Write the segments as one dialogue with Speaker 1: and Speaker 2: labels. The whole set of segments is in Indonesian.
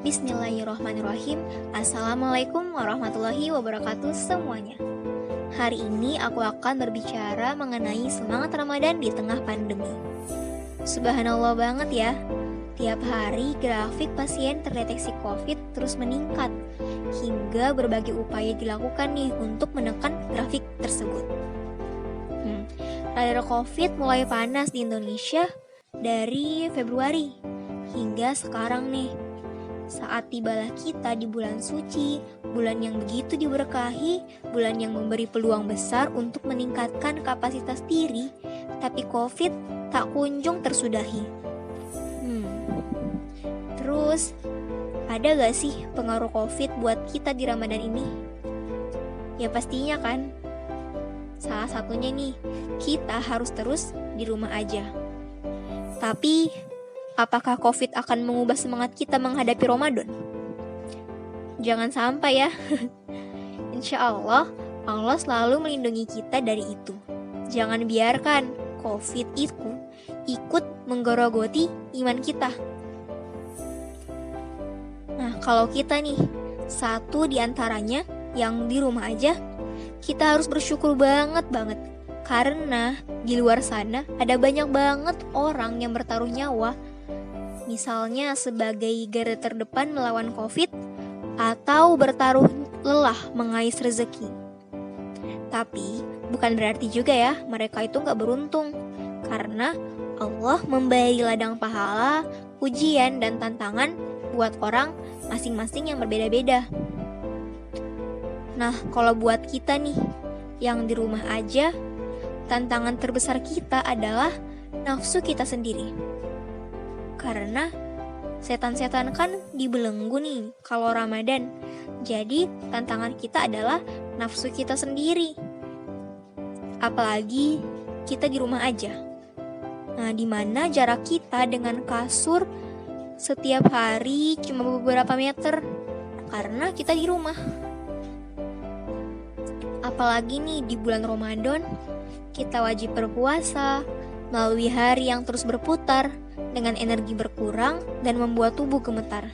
Speaker 1: Bismillahirrahmanirrahim. Assalamualaikum warahmatullahi wabarakatuh semuanya. Hari ini aku akan berbicara mengenai semangat Ramadan di tengah pandemi. Subhanallah banget ya. Tiap hari grafik pasien terdeteksi COVID terus meningkat, hingga berbagai upaya dilakukan nih untuk menekan grafik tersebut. Radar COVID mulai panas di Indonesia dari Februari hingga sekarang nih. Saat tibalah kita di bulan suci, bulan yang begitu diberkahi, bulan yang memberi peluang besar untuk meningkatkan kapasitas diri, tapi COVID tak kunjung tersudahi. Terus, ada gak sih pengaruh COVID buat kita di Ramadan ini? Ya pastinya kan. Salah satunya nih, kita harus terus di rumah aja. Tapi, apakah COVID akan mengubah semangat kita menghadapi Ramadan? Jangan sampai ya. Insya Allah, Allah selalu melindungi kita dari itu. Jangan biarkan COVID itu ikut menggerogoti iman kita. Nah, kalau kita nih, satu di antaranya yang di rumah aja, kita harus bersyukur banget. Karena di luar sana ada banyak banget orang yang bertaruh nyawa, misalnya sebagai garda terdepan melawan COVID, atau bertaruh lelah mengais rezeki. Tapi bukan berarti juga ya mereka itu gak beruntung, karena Allah memberi ladang pahala, ujian dan tantangan buat orang masing-masing yang berbeda-beda. Nah, kalau buat kita nih yang di rumah aja, tantangan terbesar kita adalah nafsu kita sendiri. Karena setan-setan kan dibelenggu nih kalau Ramadan. Jadi tantangan kita adalah nafsu kita sendiri. Apalagi kita di rumah aja. Nah, di mana jarak kita dengan kasur setiap hari cuma beberapa meter karena kita di rumah. Apalagi nih di bulan Ramadan, kita wajib berpuasa melalui hari yang terus berputar dengan energi berkurang dan membuat tubuh gemetar.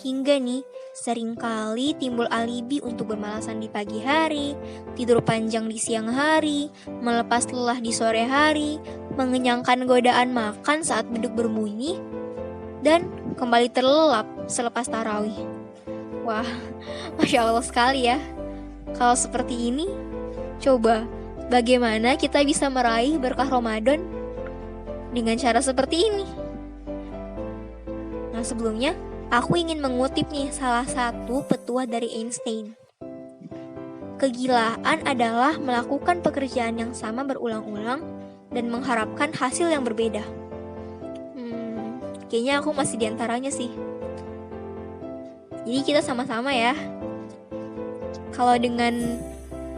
Speaker 1: Hingga nih, seringkali timbul alibi untuk bermalasan di pagi hari, tidur panjang di siang hari, melepas lelah di sore hari, mengenyangkan godaan makan saat beduk berbunyi, dan kembali terlelap selepas tarawih. Wah, Masya Allah sekali ya. Kalau seperti ini, coba bagaimana kita bisa meraih berkah Ramadan dengan cara seperti ini? Nah, sebelumnya aku ingin mengutip nih salah satu petuah dari Einstein. Kegilaan adalah melakukan pekerjaan yang sama berulang-ulang dan mengharapkan hasil yang berbeda. Kayaknya aku masih diantaranya sih. Jadi kita sama-sama ya. Kalau dengan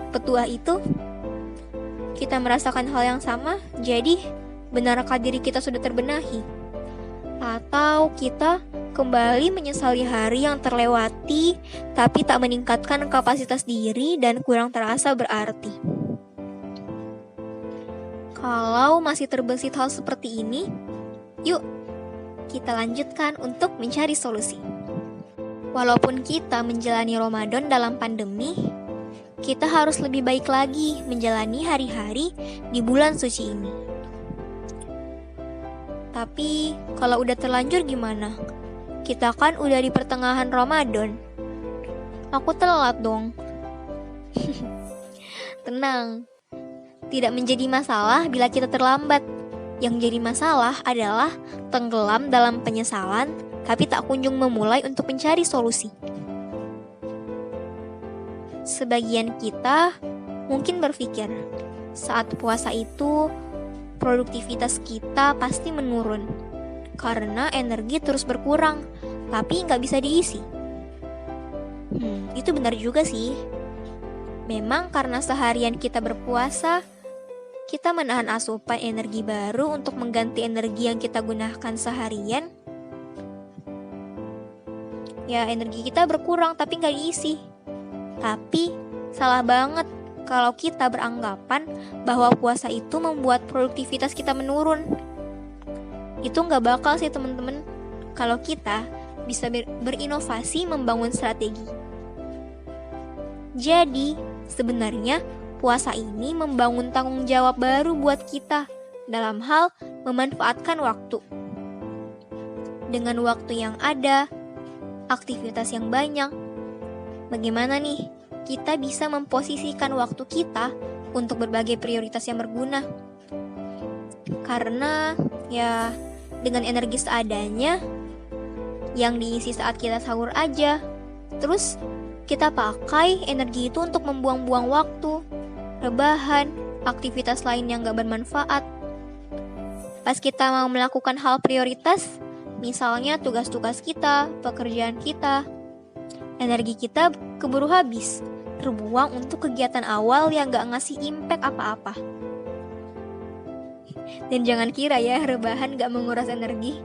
Speaker 1: petuah itu kita merasakan hal yang sama, jadi benarkah diri kita sudah terbenahi? Atau kita kembali menyesali hari yang terlewati tapi tak meningkatkan kapasitas diri dan kurang terasa berarti? Kalau masih terbesit hal seperti ini, yuk kita lanjutkan untuk mencari solusi. Walaupun kita menjalani Ramadan dalam pandemi, kita harus lebih baik lagi menjalani hari-hari di bulan suci ini. Tapi kalau udah terlanjur gimana? Kita kan udah di pertengahan Ramadan. Aku telat dong. Tenang, tidak menjadi masalah bila kita terlambat. Yang jadi masalah adalah tenggelam dalam penyesalan, tapi tak kunjung memulai untuk mencari solusi. Sebagian kita mungkin berpikir, saat puasa itu produktivitas kita pasti menurun karena energi terus berkurang, tapi nggak bisa diisi. Itu benar juga sih. Memang karena seharian kita berpuasa, kita menahan asupan energi baru untuk mengganti energi yang kita gunakan seharian. Ya, energi kita berkurang tapi nggak diisi. Tapi salah banget kalau kita beranggapan bahwa puasa itu membuat produktivitas kita menurun. Itu nggak bakal sih teman-teman. kalau kita bisa berinovasi membangun strategi. Jadi, sebenarnya puasa ini membangun tanggung jawab baru buat kita dalam hal memanfaatkan waktu. Dengan waktu yang ada, aktivitas yang banyak, bagaimana nih kita bisa memposisikan waktu kita untuk berbagai prioritas yang berguna? Karena ya dengan energi seadanya yang diisi saat kita sahur aja, terus kita pakai energi itu untuk membuang-buang waktu, rebahan, aktivitas lain yang gak bermanfaat. Pas kita mau melakukan hal prioritas, misalnya tugas-tugas kita, pekerjaan kita, energi kita keburu habis, terbuang untuk kegiatan awal yang gak ngasih impact apa-apa. Dan jangan kira ya rebahan gak menguras energi.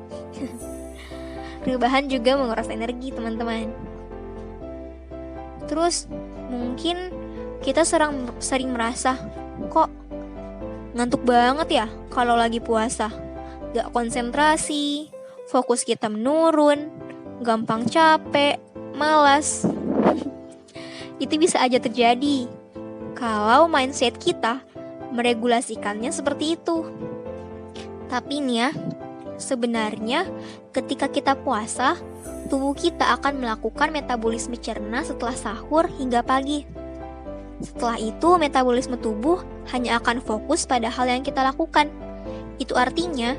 Speaker 1: Rebahan juga menguras energi, teman-teman. Terus mungkin kita sering merasa, kok ngantuk banget ya kalau lagi puasa, gak konsentrasi, fokus kita menurun, gampang capek, malas. Itu bisa aja terjadi kalau mindset kita meregulasikannya seperti itu. Tapi nih ya, sebenarnya ketika kita puasa, tubuh kita akan melakukan metabolisme cerna setelah sahur hingga pagi. Setelah itu, metabolisme tubuh hanya akan fokus pada hal yang kita lakukan. Itu artinya,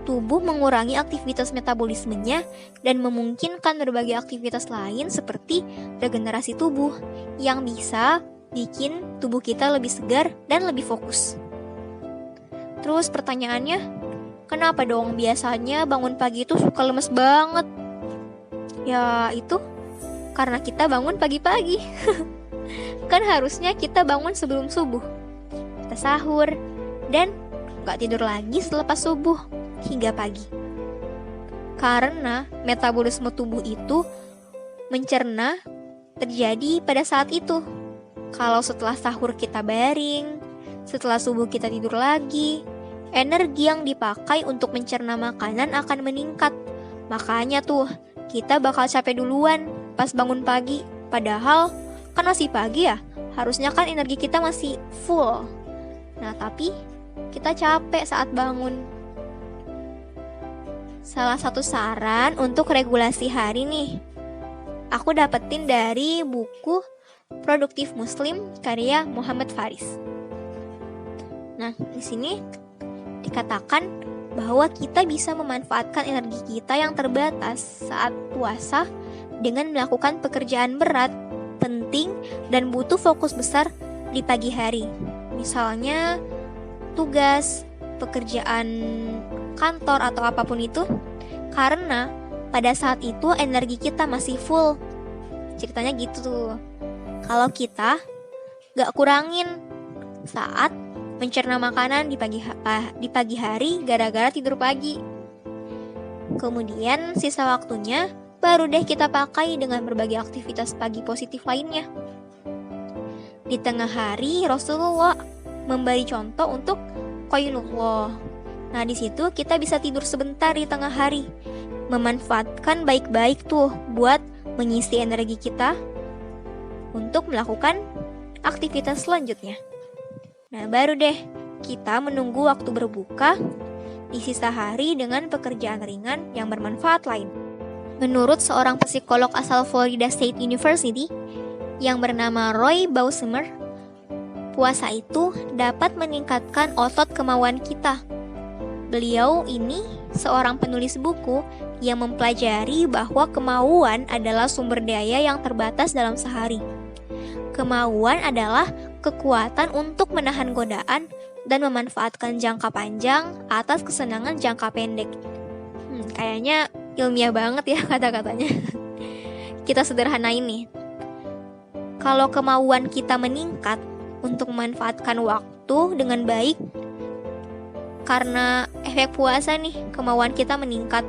Speaker 1: tubuh mengurangi aktivitas metabolismenya dan memungkinkan berbagai aktivitas lain seperti regenerasi tubuh yang bisa bikin tubuh kita lebih segar dan lebih fokus. Terus pertanyaannya, kenapa dong biasanya bangun pagi itu suka lemes banget? Ya itu karena kita bangun pagi-pagi. Kan harusnya kita bangun sebelum subuh, kita sahur, dan gak tidur lagi selepas subuh hingga pagi. Karena metabolisme tubuh itu mencerna terjadi pada saat itu. Kalau setelah sahur kita baring, setelah subuh kita tidur lagi, energi yang dipakai untuk mencerna makanan akan meningkat. Makanya tuh, kita bakal capek duluan pas bangun pagi. Padahal kan masih pagi ya, harusnya kan energi kita masih full. Nah tapi kita capek saat bangun. Salah satu saran untuk regulasi hari nih, aku dapetin dari buku Produktif Muslim karya Muhammad Faris. Nah di sini dikatakan bahwa kita bisa memanfaatkan energi kita yang terbatas saat puasa dengan melakukan pekerjaan berat, penting, dan butuh fokus besar di pagi hari. Misalnya tugas, pekerjaan kantor atau apapun itu. Karena pada saat itu energi kita masih full. Ceritanya gitu tuh. Kalau kita gak kurangin saat mencerna makanan di pagi hari gara-gara tidur pagi. Kemudian sisa waktunya baru deh kita pakai dengan berbagai aktivitas pagi positif lainnya. Di tengah hari Rasulullah memberi contoh untuk qailullah. Nah di situ kita bisa tidur sebentar di tengah hari, memanfaatkan baik-baik tuh buat mengisi energi kita untuk melakukan aktivitas selanjutnya. Nah baru deh kita menunggu waktu berbuka di sisa hari dengan pekerjaan ringan yang bermanfaat lain. Menurut seorang psikolog asal Florida State University yang bernama Roy Bausmer, puasa itu dapat meningkatkan otot kemauan kita. Beliau ini seorang penulis buku yang mempelajari bahwa kemauan adalah sumber daya yang terbatas dalam sehari. Kemauan adalah kekuatan untuk menahan godaan dan memanfaatkan jangka panjang atas kesenangan jangka pendek. Kayaknya ilmiah banget ya kata-katanya. Kita sederhanain nih. Kalau kemauan kita meningkat untuk memanfaatkan waktu dengan baik, karena efek puasa nih, kemauan kita meningkat.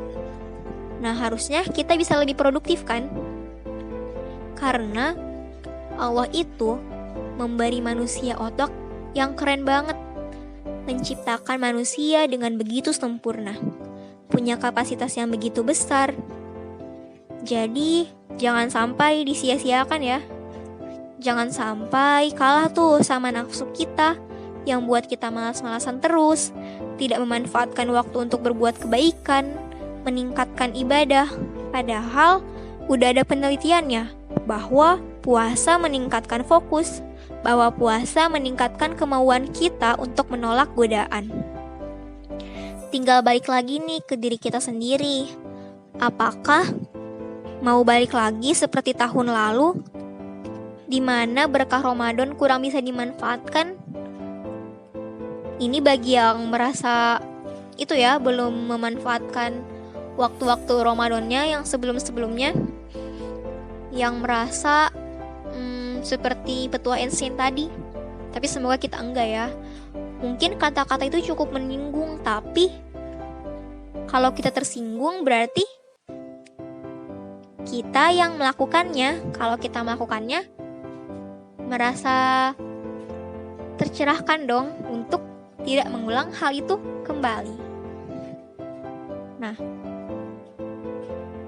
Speaker 1: Nah, harusnya kita bisa lebih produktif kan? Karena Allah itu memberi manusia otak yang keren banget, menciptakan manusia dengan begitu sempurna. punya kapasitas yang begitu besar. Jadi, jangan sampai disia-siakan ya. Jangan sampai kalah tuh sama nafsu kita yang buat kita malas-malasan terus, tidak memanfaatkan waktu untuk berbuat kebaikan, meningkatkan ibadah. Padahal udah ada penelitiannya bahwa puasa meningkatkan fokus, bahwa puasa meningkatkan kemauan kita untuk menolak godaan. Tinggal balik lagi nih ke diri kita sendiri. Apakah mau balik lagi seperti tahun lalu, di mana berkah Ramadan kurang bisa dimanfaatkan? Ini bagi yang merasa itu ya, belum memanfaatkan waktu-waktu Ramadannya yang sebelum-sebelumnya, yang merasa seperti petua Einstein tadi. Tapi semoga kita enggak ya. Mungkin kata-kata itu cukup menyinggung, tapi kalau kita tersinggung berarti kita yang melakukannya. Kalau kita melakukannya, merasa tercerahkan dong untuk tidak mengulang hal itu kembali. Nah,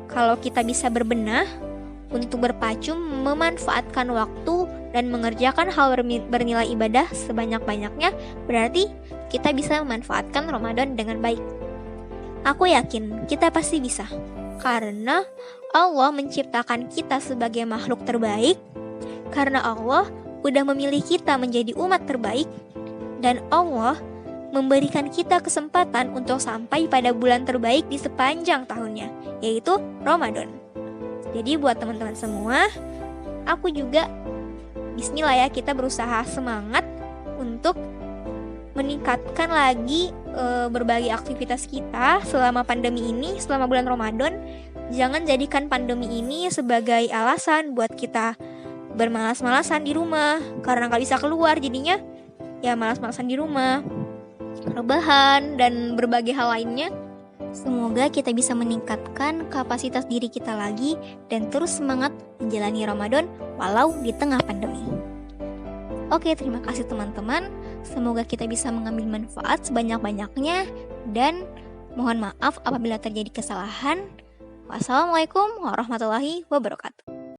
Speaker 1: kalau kita bisa berbenah untuk berpacu memanfaatkan waktu dan mengerjakan hal bernilai ibadah sebanyak-banyaknya, berarti kita bisa memanfaatkan Ramadan dengan baik. Aku yakin kita pasti bisa, karena Allah menciptakan kita sebagai makhluk terbaik, karena Allah udah memilih kita menjadi umat terbaik, dan Allah memberikan kita kesempatan untuk sampai pada bulan terbaik di sepanjang tahunnya, yaitu Ramadan. Jadi buat teman-teman semua, aku juga bismillah ya, kita berusaha semangat untuk meningkatkan lagi berbagai aktivitas kita selama pandemi ini, selama bulan Ramadan. Jangan jadikan pandemi ini sebagai alasan buat kita bermalas-malasan di rumah, karena gak bisa keluar, jadinya ya malas-malasan di rumah, rebahan, dan berbagai hal lainnya. Semoga kita bisa meningkatkan kapasitas diri kita lagi dan terus semangat menjalani Ramadan walau di tengah pandemi. Oke, terima kasih teman-teman. Semoga kita bisa mengambil manfaat sebanyak-banyaknya, dan mohon maaf apabila terjadi kesalahan. Wassalamualaikum warahmatullahi wabarakatuh.